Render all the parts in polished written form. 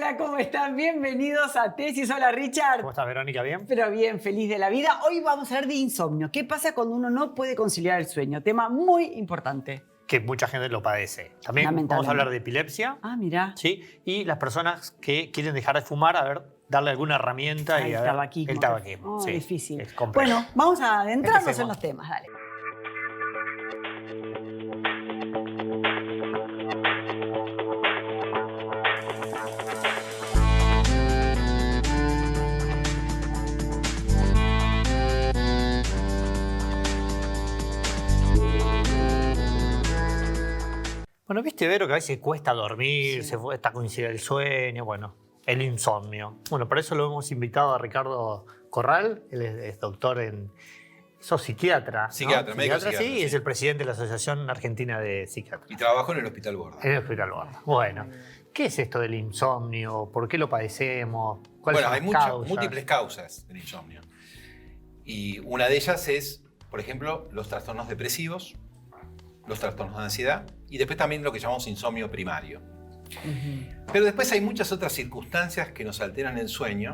Hola, ¿cómo están? Bienvenidos a Tesis. Hola, Richard. ¿Cómo estás, Verónica? ¿Bien? Pero bien, feliz de la vida. Hoy vamos a hablar de insomnio. ¿Qué pasa cuando uno no puede conciliar el sueño? Tema muy importante. Que mucha gente lo padece. También vamos a hablar de epilepsia. Ah, mira. Sí, y las personas que quieren dejar de fumar, a ver, darle alguna herramienta. El tabaquismo. El tabaquismo, Oh, sí. Difícil. Es complejo. Bueno, vamos a adentrarnos en los temas, dale. Bueno, viste, Vero, que a veces cuesta dormir, sí. Está coincidir el sueño, bueno, el insomnio. Bueno, para eso lo hemos invitado a Ricardo Corral, él es doctor en... Sos psiquiatra, Psiquiatra, ¿no? médico Psiquiatra, psiquiatra, sí, sí. es el presidente de la Asociación Argentina de Psiquiatras. Y trabajo en el Hospital Borda. En el Hospital Borda. Bueno, ¿qué es esto del insomnio? ¿Por qué lo padecemos? ¿Cuáles Bueno, son las hay causas? múltiples causas del insomnio. Y una de ellas es, por ejemplo, los trastornos depresivos, los trastornos de ansiedad y después también lo que llamamos insomnio primario. Pero después hay muchas otras circunstancias que nos alteran el sueño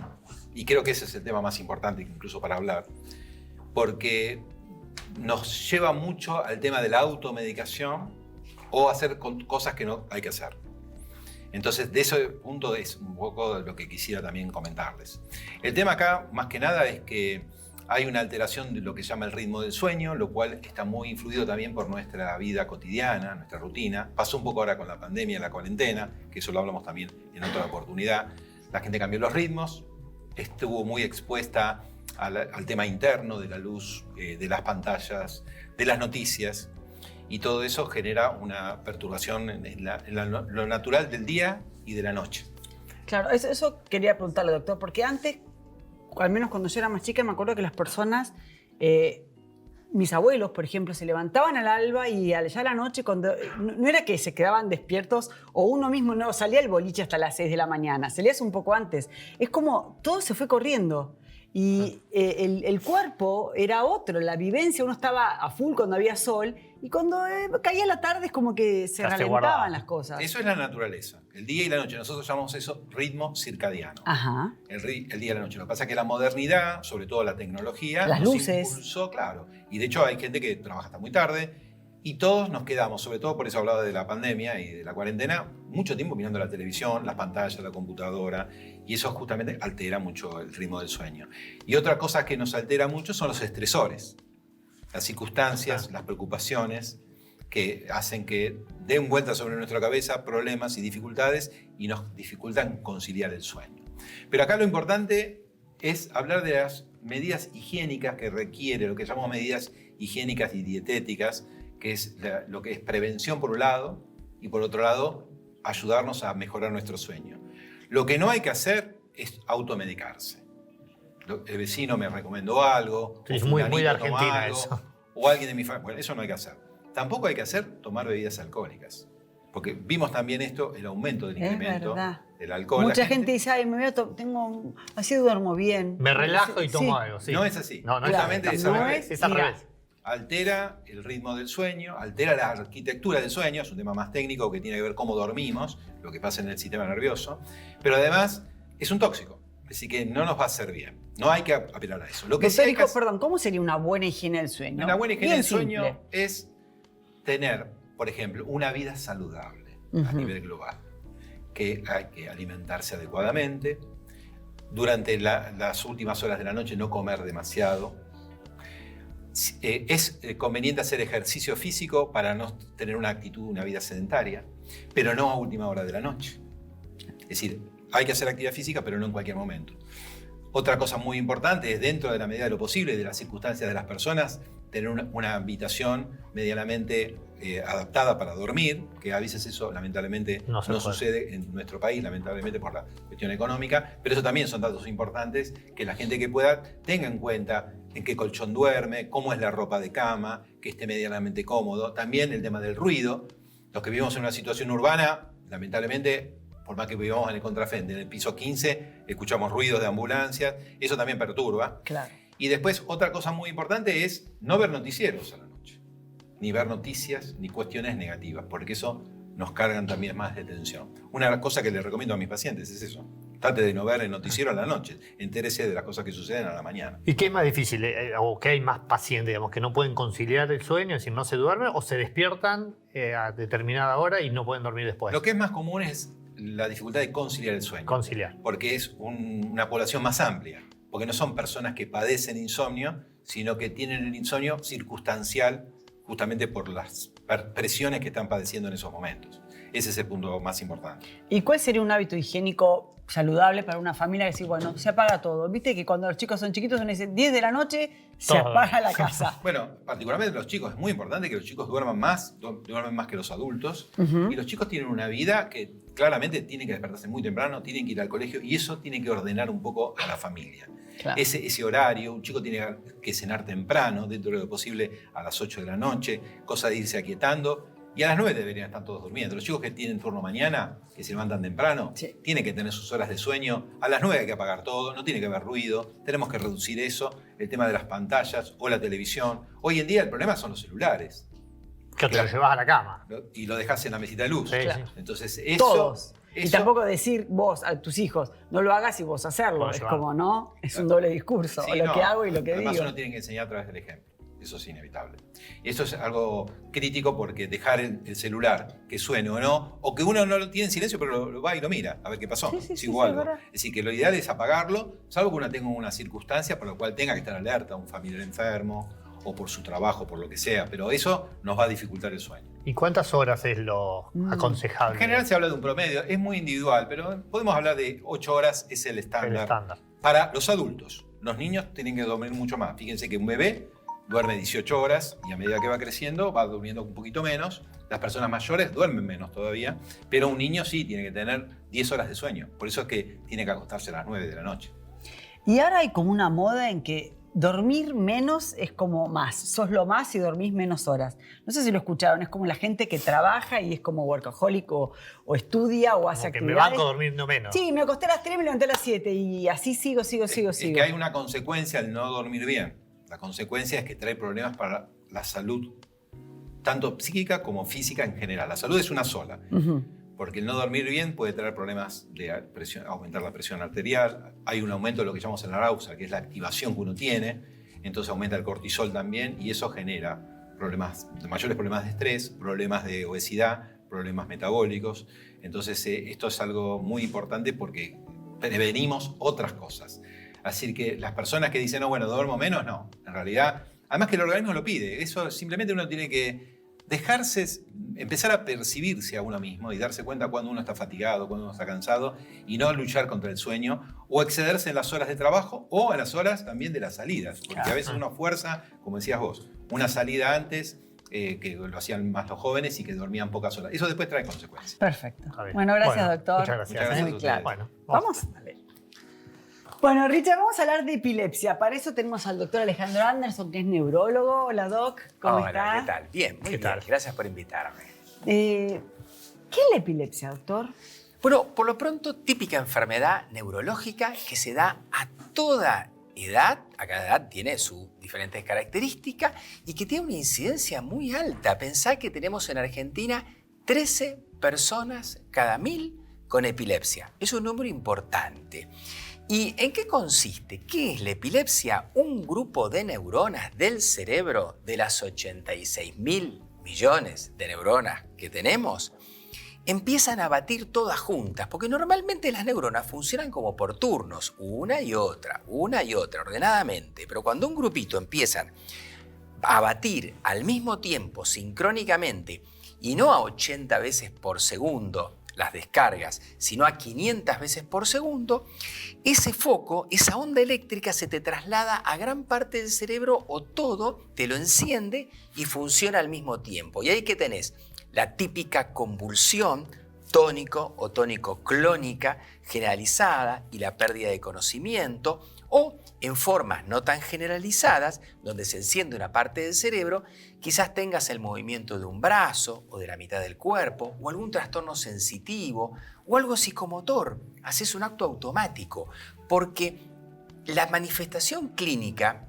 y creo que ese es el tema más importante incluso para hablar, porque nos lleva mucho al tema de la automedicación o hacer cosas que no hay que hacer. Entonces, de ese punto es un poco lo que quisiera también comentarles. El tema acá, más que nada, es que hay una alteración de lo que se llama el ritmo del sueño, lo cual está muy influido también por nuestra vida cotidiana, nuestra rutina. Pasó un poco ahora con la pandemia, la cuarentena, que eso lo hablamos también en otra oportunidad. La gente cambió los ritmos, estuvo muy expuesta al tema interno de la luz, de las pantallas, de las noticias, y todo eso genera una perturbación en lo natural del día y de la noche. Claro, eso quería preguntarle, doctor, porque antes, al menos cuando yo era más chica, me acuerdo que las personas, mis abuelos, por ejemplo, se levantaban al alba y ya a la noche, cuando no era que se quedaban despiertos o uno mismo no salía al boliche hasta las 6 de la mañana, salías un poco antes. Es como todo se fue corriendo. Y el cuerpo era otro, la vivencia, uno estaba a full cuando había sol y cuando caía la tarde es como que se ralentaban las cosas. Eso es la naturaleza, el día y la noche. Nosotros llamamos eso ritmo circadiano. Ajá. El día y la noche. Lo que pasa es que la modernidad, sobre todo la tecnología, las nos luces. Impulsó, claro. Y de hecho hay gente que trabaja hasta muy tarde y todos nos quedamos, sobre todo por eso hablaba de la pandemia y de la cuarentena, mucho tiempo mirando la televisión, las pantallas, la computadora, y eso justamente altera mucho el ritmo del sueño. Y otra cosa que nos altera mucho son los estresores, las circunstancias, las preocupaciones que hacen que den vueltas sobre nuestra cabeza problemas y dificultades y nos dificultan conciliar el sueño. Pero acá lo importante es hablar de las medidas higiénicas que requiere, lo que llamamos medidas higiénicas y dietéticas, que es lo que es prevención por un lado y por otro lado ayudarnos a mejorar nuestro sueño. Lo que no hay que hacer es automedicarse. El vecino me recomendó algo, Sí, es muy de Argentina algo, eso. o alguien de mi familia. Bueno, eso no hay que hacer. Tampoco hay que hacer tomar bebidas alcohólicas, porque vimos también esto, el aumento del incremento del alcohol. Mucha gente dice, ay, así duermo bien. Me relajo y tomo algo, sí. No es así. No, Justamente claro, es al revés. Altera el ritmo del sueño, altera la arquitectura del sueño, es un tema más técnico que tiene que ver cómo dormimos, lo que pasa en el sistema nervioso, pero además es un tóxico, así que no nos va a hacer bien. No hay que apelar a eso. Lo que sí hay que hacer, perdón, ¿cómo sería una buena higiene del sueño? una buena higiene Bien del sueño simple. es tener, por ejemplo, una vida saludable a nivel global, que hay que alimentarse adecuadamente, durante las últimas horas de la noche no comer demasiado. Es conveniente hacer ejercicio físico para no tener una vida sedentaria, pero no a última hora de la noche. Es decir, hay que hacer actividad física, pero no en cualquier momento. Otra cosa muy importante es, dentro de la medida de lo posible, de las circunstancias de las personas, tener una habitación medianamente adaptada para dormir, que a veces eso lamentablemente no sucede en nuestro país, lamentablemente por la cuestión económica, pero eso también son datos importantes que la gente que pueda tenga en cuenta en qué colchón duerme, cómo es la ropa de cama, que esté medianamente cómodo. También el tema del ruido. Los que vivimos en una situación urbana, lamentablemente, por más que vivamos en el contrafrente, en el piso 15, escuchamos ruidos de ambulancias, eso también perturba. Claro. Y después, otra cosa muy importante es no ver noticieros a la noche, ni ver noticias, ni cuestiones negativas, porque eso nos cargan también más de tensión. Una cosa que les recomiendo a mis pacientes es eso. Trate de no ver el noticiero a la noche. Entérese de las cosas que suceden a la mañana. ¿Y qué es más difícil? ¿O qué hay más pacientes, digamos, que no pueden conciliar el sueño, es decir, no se duermen, o se despiertan a determinada hora y no pueden dormir después? Lo que es más común es la dificultad de conciliar el sueño. Conciliar. Porque es una población más amplia. Porque no son personas que padecen insomnio, sino que tienen el insomnio circunstancial justamente por las presiones que están padeciendo en esos momentos. Ese es el punto más importante. ¿Y cuál sería un hábito higiénico saludable para una familia que decir, bueno, se apaga todo? Viste que cuando los chicos son chiquitos uno dice 10 de la noche, se Todo. apaga la casa. Bueno, particularmente los chicos, es muy importante que los chicos duerman más que los adultos. Y los chicos tienen una vida que claramente tienen que despertarse muy temprano, tienen que ir al colegio y eso tiene que ordenar un poco a la familia. Claro. Ese horario, un chico tiene que cenar temprano, dentro de lo posible a las 8 de la noche, cosa de irse aquietando. Y a las 9 deberían estar todos durmiendo. Los chicos que tienen turno mañana, que se levantan temprano, Sí. tienen que tener sus horas de sueño. A las 9 hay que apagar todo, no tiene que haber ruido. Tenemos que reducir eso, el tema de las pantallas o la televisión. Hoy en día el problema son los celulares. Que te lo llevas a la cama. Y lo dejas en la mesita de luz. Sí, Claro. sí. Entonces eso... Todos. Y eso- tampoco decir vos a tus hijos, no lo hagas y vos hacerlo. Vos Es llevalo. como, ¿no? Es un doble discurso. Sí, o lo no. que hago y lo que Además digo. uno tiene que enseñar a través del ejemplo. Eso es inevitable. Y esto es algo crítico porque dejar el celular que suene o no, o que uno no lo tiene en silencio, pero lo va y lo mira, a ver qué pasó. Sí, sí, si sí, hubo sí, algo. es verdad. Es decir, que lo ideal es apagarlo, salvo que uno tenga una circunstancia por la cual tenga que estar alerta, un familiar enfermo, o por su trabajo, por lo que sea, pero eso nos va a dificultar el sueño. ¿Y cuántas horas es lo aconsejable? En general se habla de un promedio, es muy individual, pero podemos hablar de 8 horas, es el estándar. El estándar. Para los adultos, los niños tienen que dormir mucho más. Fíjense que un bebé duerme 18 horas y a medida que va creciendo va durmiendo un poquito menos. Las personas mayores duermen menos todavía, pero un niño sí tiene que tener 10 horas de sueño. Por eso es que tiene que acostarse a las 9 de la noche. Y ahora hay como una moda en que dormir menos es como más. Sos lo más y dormís menos horas. No sé si lo escucharon, es como la gente que trabaja y es como workaholic o estudia o hace Como que me actividades. banco durmiendo menos. Sí, me acosté a las 3, me levanté a las 7 y así sigo. Es que hay una consecuencia al no dormir bien. La consecuencia es que trae problemas para la salud, tanto psíquica como física en general. La salud es una sola. Porque el no dormir bien puede traer problemas de presión, aumentar la presión arterial. Hay un aumento de lo que llamamos en la arousal, que es la activación que uno tiene. Entonces aumenta el cortisol también y eso genera mayores problemas de estrés, problemas de obesidad, problemas metabólicos. Entonces esto es algo muy importante porque prevenimos otras cosas. Así que las personas que dicen, no, bueno, duermo menos, no. En realidad, además que el organismo lo pide. Eso simplemente uno tiene que empezar a percibirse a uno mismo y darse cuenta cuando uno está fatigado, cuando uno está cansado y no luchar contra el sueño o excederse en las horas de trabajo o en las horas también de las salidas. Porque a veces uno fuerza, como decías vos, una salida antes que lo hacían más los jóvenes y que dormían pocas horas. Eso después trae consecuencias. Perfecto. Está bien. Bueno, gracias, doctor. Muchas gracias. Muchas gracias Muy a claro. ustedes. Bueno, ¿Vamos? Dale. Bueno, Richard, vamos a hablar de epilepsia. Para eso tenemos al doctor Alejandro Anderson, que es neurólogo. Hola, Doc. ¿Cómo Hola, está? ¿qué tal? Bien, muy ¿Qué bien. tal? Gracias por invitarme. ¿Qué es la epilepsia, doctor? Bueno, por lo pronto, típica enfermedad neurológica que se da a toda edad. A cada edad tiene sus diferentes características y que tiene una incidencia muy alta. Pensá que tenemos en Argentina 13 personas cada 1000 con epilepsia. Es un número importante. ¿Y en qué consiste? ¿Qué es la epilepsia? Un grupo de neuronas del cerebro de las 86.000 millones de neuronas que tenemos empiezan a batir todas juntas, porque normalmente las neuronas funcionan como por turnos, una y otra, ordenadamente. Pero cuando un grupito empiezan a batir al mismo tiempo, sincrónicamente, y no a 80 veces por segundo, las descargas, sino a 500 veces por segundo, ese foco, esa onda eléctrica se te traslada a gran parte del cerebro o todo, te lo enciende y funciona al mismo tiempo. Y ahí que tenés la típica convulsión tónico o tónico-clónica generalizada y la pérdida de conocimiento, o en formas no tan generalizadas, donde se enciende una parte del cerebro, quizás tengas el movimiento de un brazo o de la mitad del cuerpo, o algún trastorno sensitivo, o algo psicomotor. Haces un acto automático, porque la manifestación clínica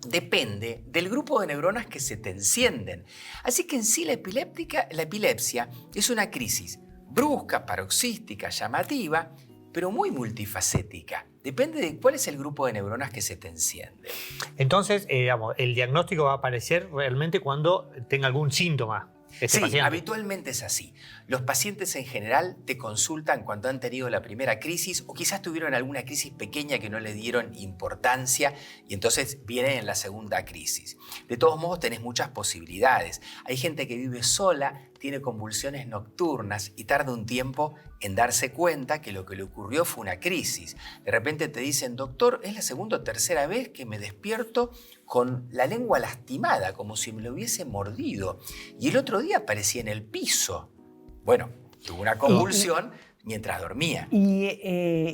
depende del grupo de neuronas que se te encienden. Así que en sí la epilepsia es una crisis brusca, paroxística, llamativa, pero muy multifacética. Depende de cuál es el grupo de neuronas que se te enciende. Entonces, digamos, el diagnóstico va a aparecer realmente cuando tenga algún síntoma. Sí, paciente. habitualmente es así. Los pacientes en general te consultan cuando han tenido la primera crisis o quizás tuvieron alguna crisis pequeña que no le dieron importancia y entonces vienen en la segunda crisis. De todos modos, tenés muchas posibilidades. Hay gente que vive sola, tiene convulsiones nocturnas y tarda un tiempo en darse cuenta que lo que le ocurrió fue una crisis. De repente te dicen, doctor, es la segunda o tercera vez que me despierto con la lengua lastimada, como si me lo hubiese mordido. Y el otro día aparecía en el piso. Bueno, tuvo una convulsión mientras dormía. Y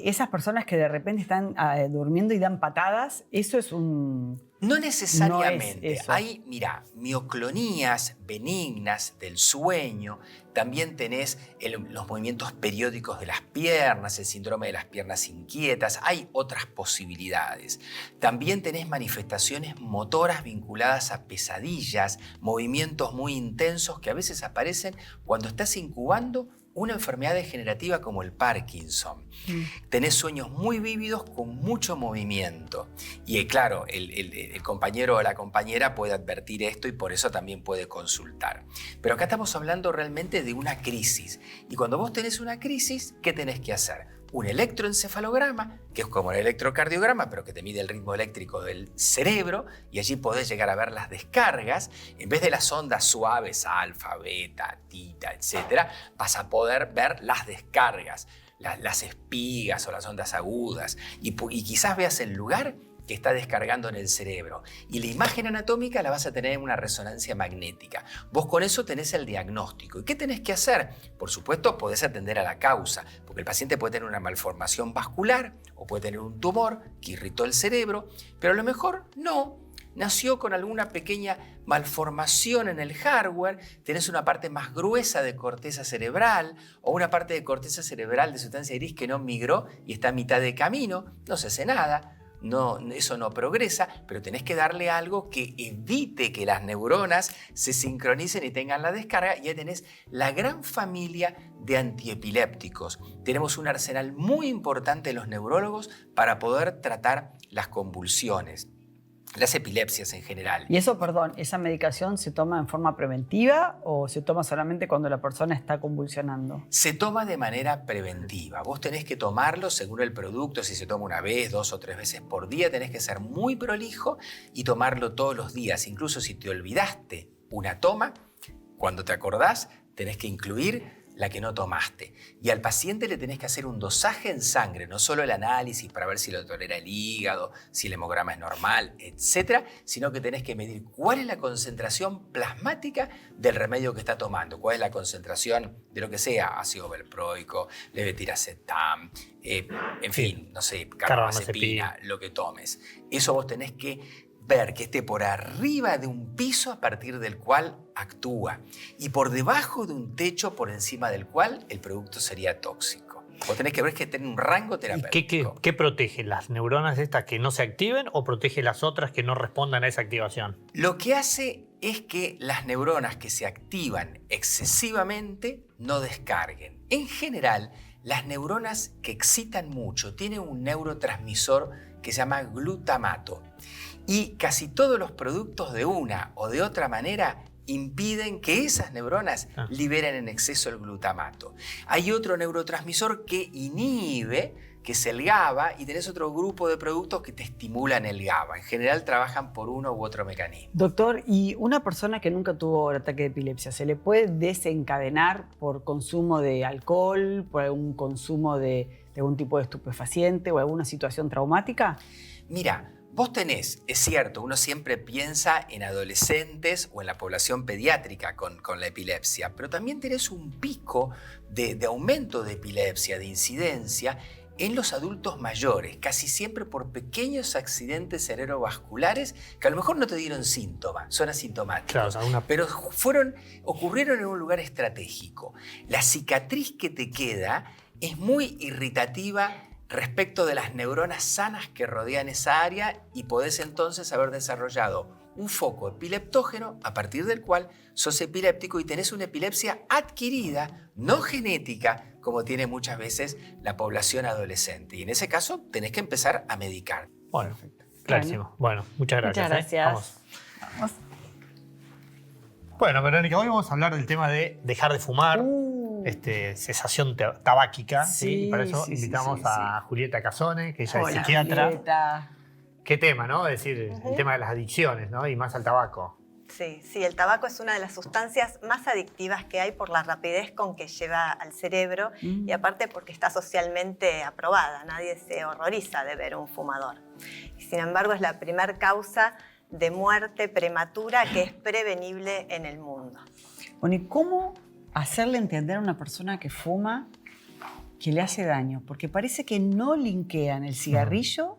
esas personas que de repente están durmiendo y dan patadas, eso es un... No necesariamente. No es eso. Hay, mira, mioclonías benignas del sueño. También tenés los movimientos periódicos de las piernas, el síndrome de las piernas inquietas. Hay otras posibilidades. También tenés manifestaciones motoras vinculadas a pesadillas, movimientos muy intensos que a veces aparecen cuando estás incubando una enfermedad degenerativa como el Parkinson. Tenés sueños muy vívidos con mucho movimiento. Y claro, el compañero o la compañera puede advertir esto y por eso también puede consultar. Pero acá estamos hablando realmente de una crisis. Y cuando vos tenés una crisis, ¿qué tenés que hacer? Un electroencefalograma, que es como el electrocardiograma, pero que te mide el ritmo eléctrico del cerebro, y allí podés llegar a ver las descargas. En vez de las ondas suaves, alfa, beta, tita, etc., vas a poder ver las descargas, las espigas o las ondas agudas, y quizás veas el lugar que está descargando en el cerebro. Y la imagen anatómica la vas a tener en una resonancia magnética. Vos con eso tenés el diagnóstico. ¿Y qué tenés que hacer? Por supuesto, podés atender a la causa, porque el paciente puede tener una malformación vascular o puede tener un tumor que irritó el cerebro, pero a lo mejor no. Nació con alguna pequeña malformación en el hardware, tenés una parte más gruesa de corteza cerebral o una parte de corteza cerebral de sustancia gris que no migró y está a mitad de camino, no se hace nada. No, eso no progresa, pero tenés que darle algo que evite que las neuronas se sincronicen y tengan la descarga. Y ya tenés la gran familia de antiepilépticos. Tenemos un arsenal muy importante los neurólogos para poder tratar las convulsiones, las epilepsias en general. Y eso, perdón, ¿esa medicación se toma en forma preventiva o se toma solamente cuando la persona está convulsionando? Se toma de manera preventiva. Vos tenés que tomarlo según el producto. Si se toma una vez, 2 o 3 veces por día, tenés que ser muy prolijo y tomarlo todos los días. Incluso si te olvidaste una toma, cuando te acordás, tenés que incluir la que no tomaste. Y al paciente le tenés que hacer un dosaje en sangre, no solo el análisis para ver si lo tolera el hígado, si el hemograma es normal, etc., sino que tenés que medir cuál es la concentración plasmática del remedio que está tomando, cuál es la concentración de lo que sea, ácido valproico, levetiracetam, en fin, no sé, carbamazepina, lo que tomes. Eso vos tenés que ver que esté por arriba de un piso a partir del cual actúa y por debajo de un techo por encima del cual el producto sería tóxico. Vos tenés que ver que tiene un rango terapéutico. ¿Qué protege? ¿Las neuronas estas que no se activen o protege las otras que no respondan a esa activación? Lo que hace es que las neuronas que se activan excesivamente no descarguen. En general, las neuronas que excitan mucho tienen un neurotransmisor que se llama glutamato. Y casi todos los productos de una o de otra manera impiden que esas neuronas liberen en exceso el glutamato. Hay otro neurotransmisor que inhibe, que es el GABA, y tenés otro grupo de productos que te estimulan el GABA. En general trabajan por uno u otro mecanismo. Doctor, ¿y una persona que nunca tuvo el ataque de epilepsia, se le puede desencadenar por consumo de alcohol, por algún consumo de algún tipo de estupefaciente o alguna situación traumática? Mira, vos tenés, es cierto, uno siempre piensa en adolescentes o en la población pediátrica con la epilepsia, pero también tenés un pico de aumento de epilepsia, de incidencia, en los adultos mayores, casi siempre por pequeños accidentes cerebrovasculares que a lo mejor no te dieron síntomas, son asintomáticos, Claro, pero ocurrieron en un lugar estratégico. La cicatriz que te queda es muy irritativa respecto de las neuronas sanas que rodean esa área y podés entonces haber desarrollado un foco epileptógeno a partir del cual sos epiléptico y tenés una epilepsia adquirida, no genética, como tiene muchas veces la población adolescente. Y en ese caso tenés que empezar a medicar. Bueno, clarísimo. Bueno, muchas gracias. Muchas gracias. Vamos. Bueno, Verónica, hoy vamos a hablar del tema de dejar de fumar, cesación tabáquica. Sí, y para eso sí, invitamos sí. a Julieta Casone, que ella es Hola, psiquiatra. Julieta. ¿Qué tema, no? Es decir, el tema de las adicciones, ¿no? Y más al tabaco. Sí, el tabaco es una de las sustancias más adictivas que hay por la rapidez con que lleva al cerebro y aparte porque está socialmente aprobada. Nadie se horroriza de ver un fumador. Y sin embargo, es la primer causa de muerte prematura que es prevenible en el mundo. Bueno, ¿y cómo hacerle entender a una persona que fuma que le hace daño? Porque parece que no linkean el cigarrillo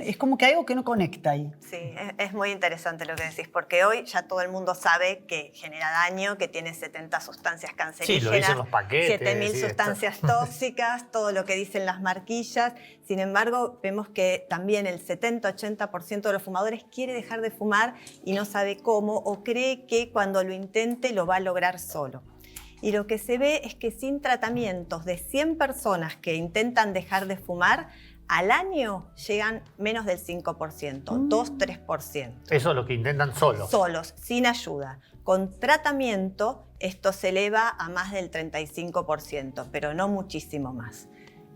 es como que hay algo que no conecta ahí. Sí, es muy interesante lo que decís, porque hoy ya todo el mundo sabe que genera daño, que tiene 70 sustancias cancerígenas, Sí, lo dicen los paquetes. 7.000 sí, sustancias tóxicas, todo lo que dicen las marquillas. Sin embargo, vemos que también el 70-80% de los fumadores quiere dejar de fumar y no sabe cómo, o cree que cuando lo intente lo va a lograr solo. Y lo que se ve es que sin tratamientos de 100 personas que intentan dejar de fumar, al año llegan menos del 5%, 2-3%. Eso es lo que intentan solos. Solos, sin ayuda. Con tratamiento, esto se eleva a más del 35%, pero no muchísimo más.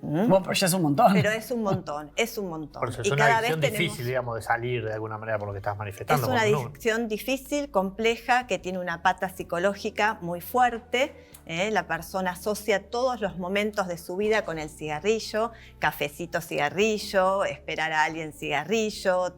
Bueno, pero ya es un montón. Pero es un montón, es un montón. Por eso es Y una cada adicción vez tenemos- difícil, digamos, de salir de alguna manera por lo que estás manifestando. Es una porque no- adicción difícil, compleja, que tiene una pata psicológica muy fuerte. La persona asocia todos los momentos de su vida con el cigarrillo, cafecito cigarrillo, esperar a alguien cigarrillo,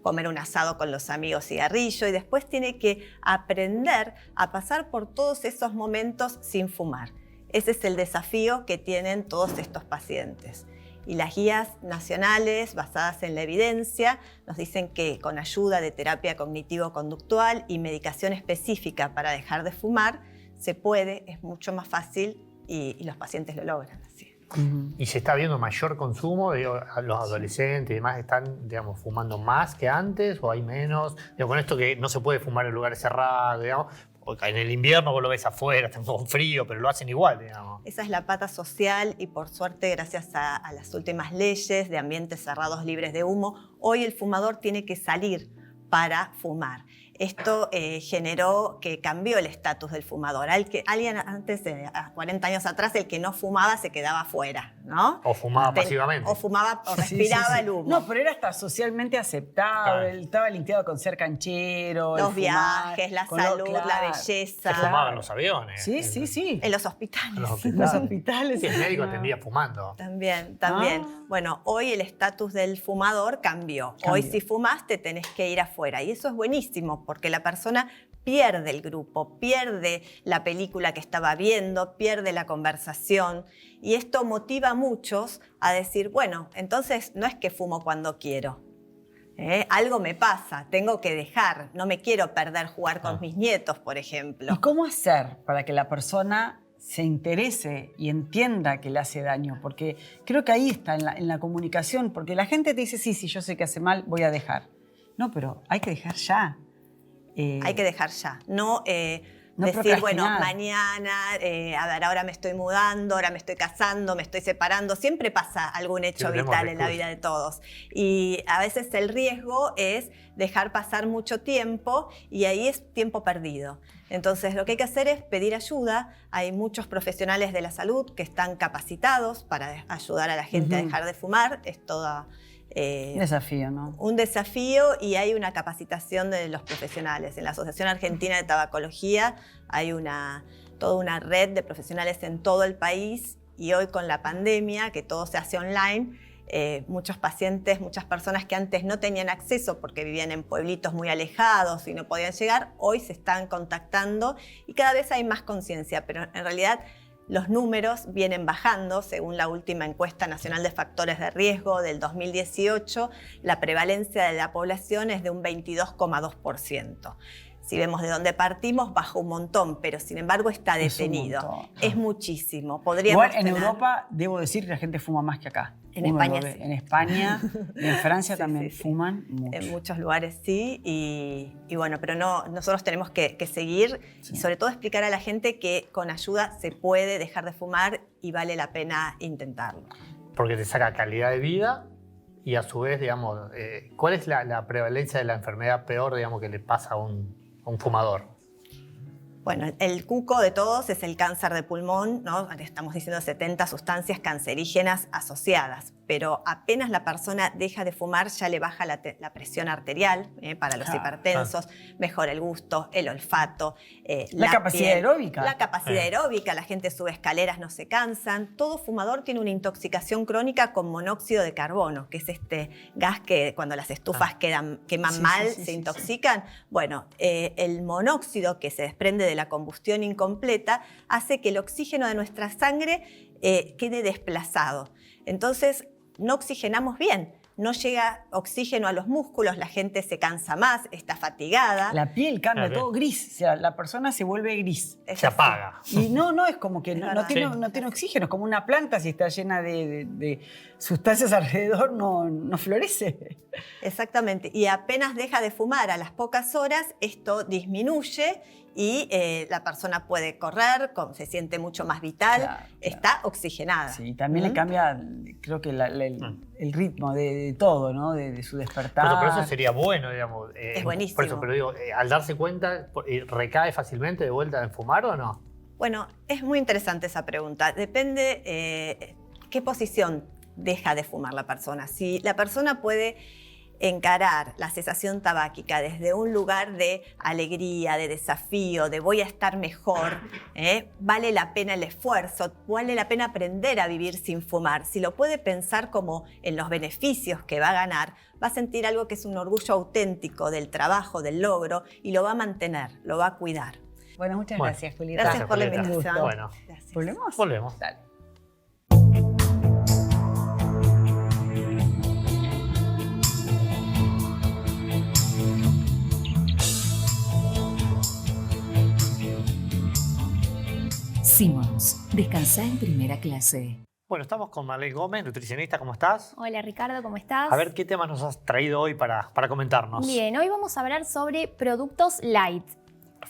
comer un asado con los amigos cigarrillo, y después tiene que aprender a pasar por todos esos momentos sin fumar. Ese es el desafío que tienen todos estos pacientes. Y las guías nacionales basadas en la evidencia nos dicen que con ayuda de terapia cognitivo-conductual y medicación específica para dejar de fumar, se puede, es mucho más fácil y los pacientes lo logran así. Y se está viendo mayor consumo, digo, los adolescentes y demás están, digamos, fumando más que antes o hay menos. Digo, con esto que no se puede fumar en lugares cerrados, digamos. En el invierno vos lo ves afuera, está con frío, pero lo hacen igual, digamos. Esa es la pata social y por suerte, gracias a las últimas leyes de ambientes cerrados libres de humo, hoy el fumador tiene que salir para fumar. Esto generó que cambió el estatus del fumador. Alguien antes, 40 años atrás, el que no fumaba se quedaba afuera, ¿no? O fumaba pasivamente. O fumaba o Sí, respiraba sí, sí. el humo. No, pero era hasta socialmente aceptable. Claro. Estaba linkeado con ser canchero. Los el fumar, viajes, la con lo- salud, la claro. belleza. Se fumaba en los aviones. Sí, sí, sí. En los hospitales. En los En hospitales. los hospitales. Sí, el médico no. atendía fumando. También. Ah. Bueno, hoy el estatus del fumador cambió. Cambió. Hoy si fumaste tenés que ir afuera. Y eso es buenísimo porque la persona pierde el grupo, pierde la película que estaba viendo, pierde la conversación. Y esto motiva a muchos a decir, bueno, entonces no es que fumo cuando quiero. Algo me pasa, tengo que dejar, no me quiero perder jugar con mis nietos, por ejemplo. ¿Y cómo hacer para que la persona se interese y entienda que le hace daño? Porque creo que ahí está, en la comunicación, porque la gente te dice, sí, yo sé que hace mal, voy a dejar. No, pero hay que dejar ya. Hay que dejar ya, no No decir, bueno, procrastinar. mañana, a ver, ahora me estoy mudando, ahora me estoy casando, me estoy separando. Siempre pasa algún hecho Tenemos vital en la recursos. vida de todos. Y a veces el riesgo es dejar pasar mucho tiempo y ahí es tiempo perdido. Entonces, lo que hay que hacer es pedir ayuda. Hay muchos profesionales de la salud que están capacitados para ayudar a la gente a dejar de fumar. Es toda... Un desafío, ¿no? un desafío y hay una capacitación de los profesionales. En la Asociación Argentina de Tabacología hay toda una red de profesionales en todo el país y hoy con la pandemia, que todo se hace online, muchos pacientes, muchas personas que antes no tenían acceso porque vivían en pueblitos muy alejados y no podían llegar, hoy se están contactando y cada vez hay más conciencia, pero en realidad los números vienen bajando. Según la última encuesta nacional de factores de riesgo del 2018, la prevalencia de la población es de un 22,2%. Si vemos de dónde partimos, baja un montón, pero sin embargo está Es un detenido. montón. Es muchísimo. Podríamos Igual en tener- Europa, debo decir que la gente fuma más que acá. En Uno España lo ve. sí. En España y en Francia Sí, también sí, sí. fuman mucho. En muchos lugares sí, y bueno, pero no, nosotros tenemos que seguir Sí. y sobre todo explicar a la gente que con ayuda se puede dejar de fumar y vale la pena intentarlo. Porque te saca calidad de vida y a su vez, digamos, ¿cuál es la prevalencia de la enfermedad peor, digamos, que le pasa a un fumador? Bueno, el cuco de todos es el cáncer de pulmón, ¿no? Estamos diciendo 70 sustancias cancerígenas asociadas, pero apenas la persona deja de fumar ya le baja la presión arterial para los Claro, hipertensos, mejora el gusto, el olfato, La capacidad aeróbica. La capacidad aeróbica, la gente sube escaleras, no se cansan. Todo fumador tiene una intoxicación crónica con monóxido de carbono, que es este gas que cuando las estufas queman Sí, mal, sí, sí, se sí, intoxican. Bueno, el monóxido que se desprende de la combustión incompleta hace que el oxígeno de nuestra sangre quede desplazado. Entonces, no oxigenamos bien. No llega oxígeno a los músculos, la gente se cansa más, está fatigada. La piel cambia, Claro. todo gris. O sea, la persona se vuelve gris. Es Se así. apaga. Y no, es como que Es no verdad. tiene, Sí. no tiene oxígeno. Es como una planta, si está llena de sustancias alrededor, no florece. Exactamente. Y apenas deja de fumar a las pocas horas, esto disminuye y la persona puede correr, se siente mucho más vital, Claro, está oxigenada. Sí, también le cambia, creo que el ritmo de todo, ¿no? De su despertar. Por eso sería bueno, digamos. Es buenísimo. Por eso, pero digo, al darse cuenta, ¿recae fácilmente de vuelta en fumar o no? Bueno, es muy interesante esa pregunta. Depende qué posición deja de fumar la persona. Si la persona puede encarar la cesación tabáquica desde un lugar de alegría, de desafío, de voy a estar mejor, vale la pena el esfuerzo, vale la pena aprender a vivir sin fumar. Si lo puede pensar como en los beneficios que va a ganar, va a sentir algo que es un orgullo auténtico del trabajo, del logro, y lo va a mantener, lo va a cuidar. Bueno, muchas Bueno, gracias, Julieta. Gracias por la Julieta. invitación. Bueno, Gracias. ¿Volvemos? volvemos. Dale. Simmons, descansá en primera clase. Bueno, estamos con Marlene Gómez, nutricionista. ¿Cómo estás? Hola Ricardo, ¿cómo estás? A ver, ¿qué temas nos has traído hoy para comentarnos? Bien, hoy vamos a hablar sobre productos light.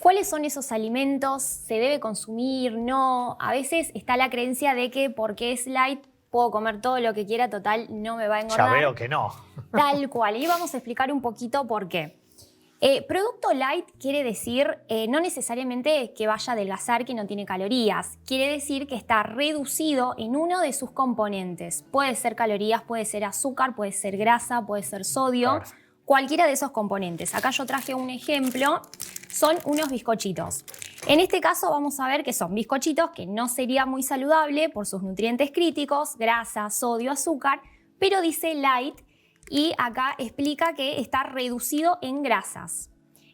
¿Cuáles son esos alimentos? ¿Se debe consumir? ¿No? A veces está la creencia de que porque es light puedo comer todo lo que quiera, total, no me va a Ya engordar. veo que no. Tal cual. Y vamos a explicar un poquito por qué. Producto light quiere decir no necesariamente que vaya a adelgazar, que no tiene calorías. Quiere decir que está reducido en uno de sus componentes. Puede ser calorías, puede ser azúcar, puede ser grasa, puede ser sodio. Claro. Cualquiera de esos componentes. Acá yo traje un ejemplo. Son unos bizcochitos. En este caso vamos a ver que son bizcochitos que no sería muy saludable por sus nutrientes críticos, grasa, sodio, azúcar, pero dice light y acá explica que está reducido en grasas.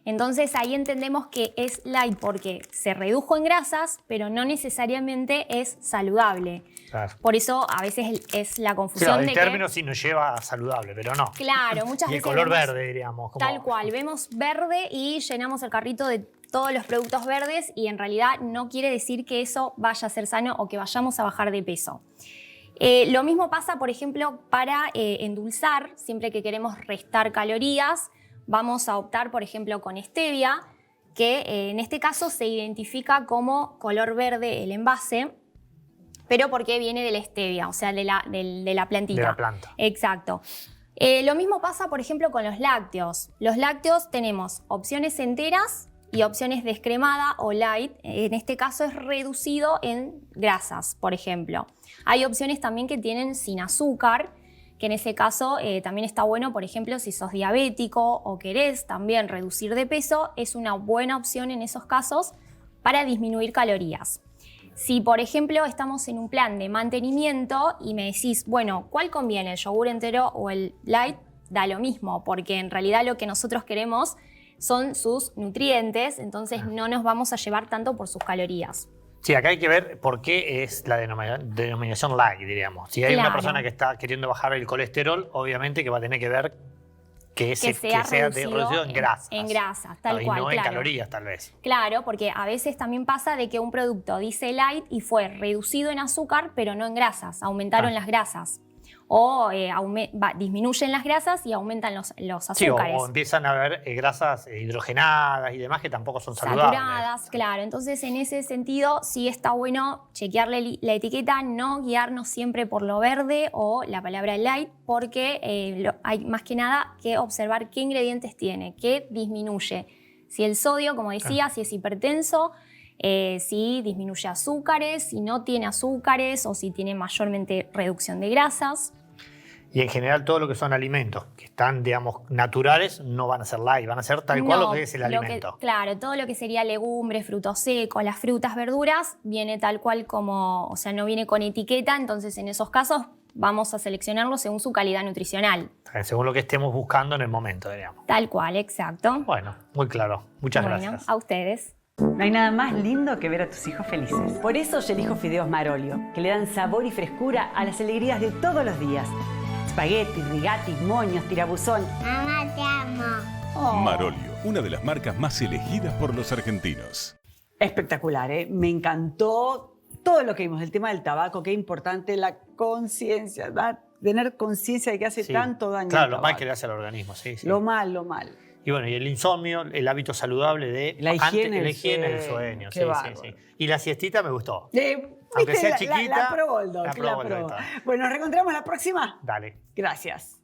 Entonces ahí entendemos que es light porque se redujo en grasas, pero no necesariamente es saludable. Claro. Por eso a veces es la Sí, confusión el de término que... sí nos lleva a saludable, pero no. Claro, muchas Y el veces color vemos- verde, diríamos. como- Tal cual, vemos verde y llenamos el carrito de todos los productos verdes y en realidad no quiere decir que eso vaya a ser sano o que vayamos a bajar de peso. Lo mismo pasa, por ejemplo, para endulzar. Siempre que queremos restar calorías, vamos a optar, por ejemplo, con stevia, que en este caso se identifica como color verde el envase, pero porque viene de la stevia, o sea, de la plantita. De la planta. Exacto. Lo mismo pasa, por ejemplo, con los lácteos. Los lácteos tenemos opciones enteras y opciones descremada o light. En este caso es reducido en grasas, por ejemplo. Hay opciones también que tienen sin azúcar, que en ese caso también está bueno, por ejemplo, si sos diabético o querés también reducir de peso, es una buena opción en esos casos para disminuir calorías. Si, por ejemplo, estamos en un plan de mantenimiento y me decís, bueno, ¿cuál conviene, el yogur entero o el light? Da lo mismo, porque en realidad lo que nosotros queremos son sus nutrientes, entonces no nos vamos a llevar tanto por sus calorías. Sí, acá hay que ver por qué es la denominación light, diríamos. Si hay una Claro. persona que está queriendo bajar el colesterol, obviamente que va a tener que ver que sea reducido en grasas. En grasas, tal y cual, no en claro. calorías, tal vez. Claro, porque a veces también pasa de que un producto dice light y fue reducido en azúcar, pero no en grasas, aumentaron las grasas. O disminuyen las grasas y aumentan los Sí, azúcares. o empiezan a haber grasas hidrogenadas y demás que tampoco son saludables. Saturadas, claro. Entonces, en ese sentido, sí está bueno chequearle la etiqueta, no guiarnos siempre por lo verde o la palabra light, porque hay más que nada que observar qué ingredientes tiene, qué disminuye. Si el sodio, como decía, si es hipertenso, si disminuye azúcares, si no tiene azúcares o si tiene mayormente reducción de grasas. Y en general todo lo que son alimentos que están, digamos, naturales no van a ser light, van a ser tal cual lo que es el alimento. Claro, todo lo que sería legumbres, frutos secos, las frutas, verduras, viene tal cual como, o sea, no viene con etiqueta, entonces en esos casos vamos a seleccionarlo según su calidad nutricional. Según lo que estemos buscando en el momento, digamos. Tal cual, exacto. Bueno, muy claro. Muchas gracias. A ustedes. No hay nada más lindo que ver a tus hijos felices. Por eso yo elijo fideos Marolio, que le dan sabor y frescura a las alegrías de todos los días. Espaguetis, rigatis, moños, tirabuzón. Mamá, te amo. Marolio, una de las marcas más elegidas por los argentinos. Espectacular, ¿eh? Me encantó todo lo que vimos, el tema del tabaco, qué importante la conciencia, tener conciencia de que hace tanto daño. Claro, el lo tabaco. mal que le hace al organismo, sí. Lo mal, lo mal. Y bueno, y el insomnio, el hábito saludable de La higiene, la higiene del sueño. Qué bárbaro. Y la siestita me gustó. Aunque Aunque sea la chiquita, la probó el doc, la probó el doc. Bueno, ¿nos reencontramos la próxima? Dale. Gracias.